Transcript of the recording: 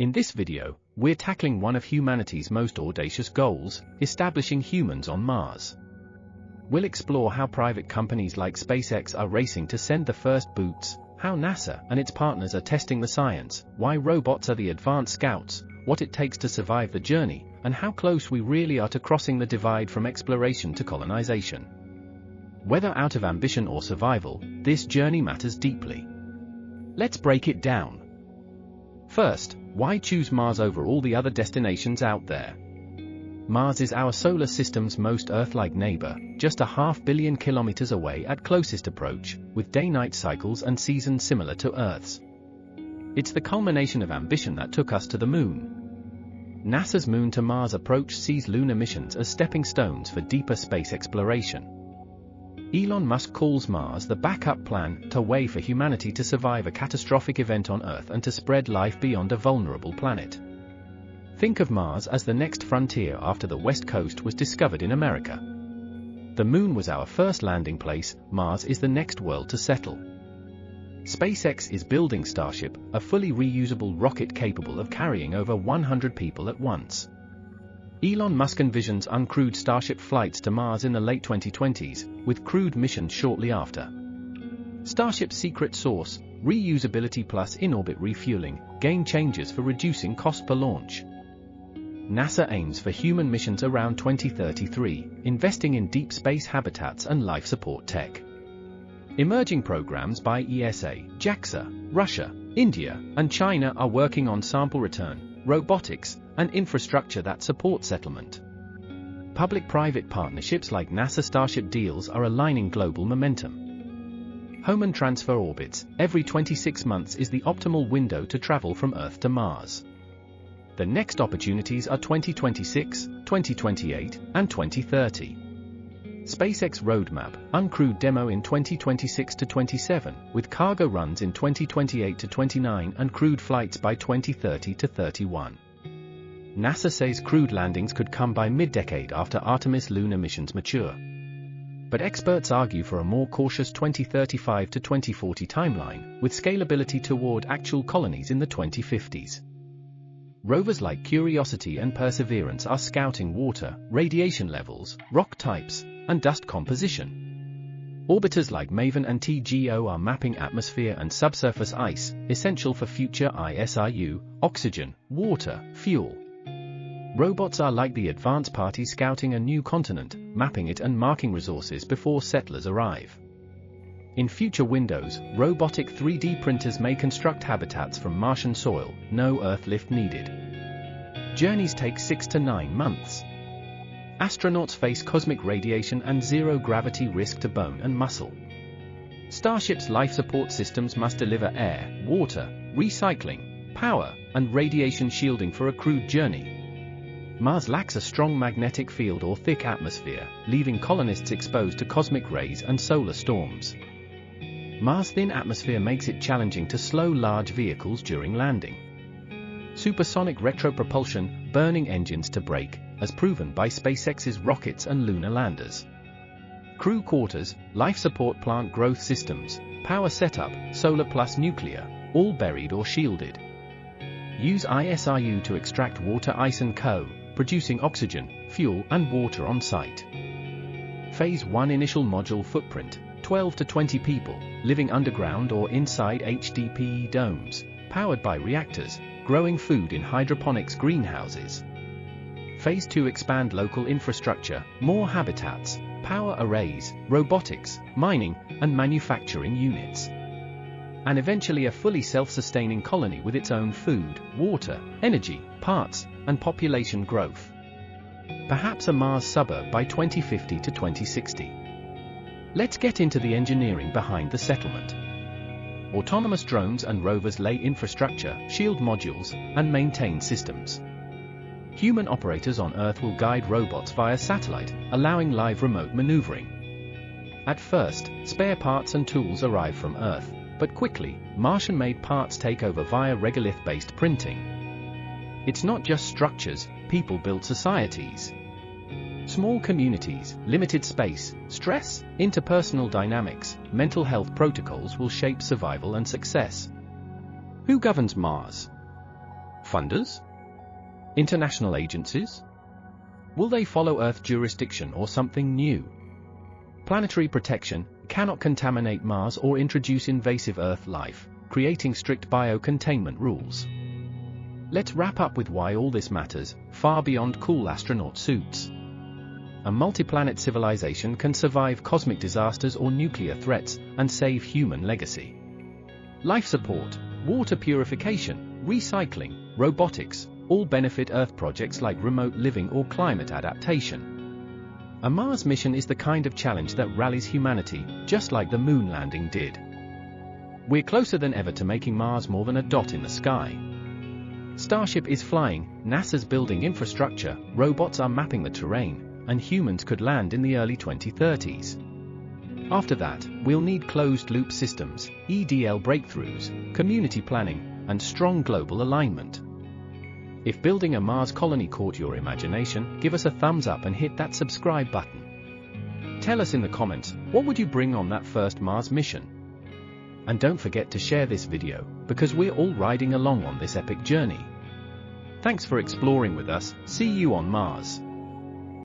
In this video, we're tackling one of humanity's most audacious goals, establishing humans on Mars. We'll explore how private companies like SpaceX are racing to send the first boots, how NASA and its partners are testing the science, why robots are the advanced scouts, what it takes to survive the journey, and how close we really are to crossing the divide from exploration to colonization. Whether out of ambition or survival, this journey matters deeply. Let's break it down. First, why choose Mars over all the other destinations out there? Mars is our solar system's most Earth-like neighbor, just 500 million kilometers away at closest approach, with day-night cycles and seasons similar to Earth's. It's the culmination of ambition that took us to the Moon. NASA's Moon to Mars approach sees lunar missions as stepping stones for deeper space exploration. Elon Musk calls Mars the backup plan, a way for humanity to survive a catastrophic event on Earth and to spread life beyond a vulnerable planet. Think of Mars as the next frontier after the West Coast was discovered in America. The Moon was our first landing place, Mars is the next world to settle. SpaceX is building Starship, a fully reusable rocket capable of carrying over 100 people at once. Elon Musk envisions uncrewed Starship flights to Mars in the late 2020s, with crewed missions shortly after. Starship's secret sauce, reusability plus in-orbit refueling, game changers for reducing cost per launch. NASA aims for human missions around 2033, investing in deep space habitats and life support tech. Emerging programs by ESA, JAXA, Russia, India, and China are working on sample return, robotics, and infrastructure that support settlement. Public-private partnerships like NASA Starship deals are aligning global momentum. Home and transfer orbits, every 26 months is the optimal window to travel from Earth to Mars. The next opportunities are 2026, 2028, and 2030. SpaceX roadmap, uncrewed demo in 2026 to 27, with cargo runs in 2028 to 29 and crewed flights by 2030 to 31. NASA says crewed landings could come by mid-decade after Artemis lunar missions mature. But experts argue for a more cautious 2035 to 2040 timeline, with scalability toward actual colonies in the 2050s. Rovers like Curiosity and Perseverance are scouting water, radiation levels, rock types, and dust composition. Orbiters like MAVEN and TGO are mapping atmosphere and subsurface ice, essential for future ISRU, oxygen, water, fuel. Robots are like the advanced party scouting a new continent, mapping it and marking resources before settlers arrive. In future windows, robotic 3D printers may construct habitats from Martian soil, no Earth lift needed. Journeys take 6 to 9 months. Astronauts face cosmic radiation and zero-gravity risk to bone and muscle. Starship's life support systems must deliver air, water, recycling, power, and radiation shielding for a crewed journey. Mars lacks a strong magnetic field or thick atmosphere, leaving colonists exposed to cosmic rays and solar storms. Mars' thin atmosphere makes it challenging to slow large vehicles during landing. Supersonic retropropulsion, burning engines to brake, as proven by SpaceX's rockets and lunar landers. Crew quarters, life support plant growth systems, power setup, solar plus nuclear, all buried or shielded. Use ISRU to extract water, ice and co., producing oxygen, fuel, and water on site. Phase 1 initial module footprint, 12 to 20 people, living underground or inside HDPE domes, powered by reactors, growing food in hydroponics greenhouses. Phase 2 expand local infrastructure, more habitats, power arrays, robotics, mining, and manufacturing units. And eventually a fully self-sustaining colony with its own food, water, energy, parts, and population growth. Perhaps a Mars suburb by 2050 to 2060. Let's get into the engineering behind the settlement. Autonomous drones and rovers lay infrastructure, shield modules, and maintain systems. Human operators on Earth will guide robots via satellite, allowing live remote maneuvering. At first, spare parts and tools arrive from Earth, but quickly, Martian-made parts take over via regolith-based printing. It's not just structures, people build societies. Small communities, limited space, stress, interpersonal dynamics, mental health protocols will shape survival and success. Who governs Mars? Funders? International agencies? Will they follow Earth jurisdiction or something new? Planetary protection cannot contaminate Mars or introduce invasive Earth life, creating strict biocontainment rules. Let's wrap up with why all this matters, far beyond cool astronaut suits. A multi-planet civilization can survive cosmic disasters or nuclear threats and save human legacy. Life support, water purification, recycling, robotics, all benefit Earth projects like remote living or climate adaptation. A Mars mission is the kind of challenge that rallies humanity, just like the moon landing did. We're closer than ever to making Mars more than a dot in the sky. Starship is flying, NASA's building infrastructure, robots are mapping the terrain, and humans could land in the early 2030s. After that, we'll need closed-loop systems, EDL breakthroughs, community planning, and strong global alignment. If building a Mars colony caught your imagination, give us a thumbs up and hit that subscribe button. Tell us in the comments, what would you bring on that first Mars mission? And don't forget to share this video, because we're all riding along on this epic journey. Thanks for exploring with us, see you on Mars.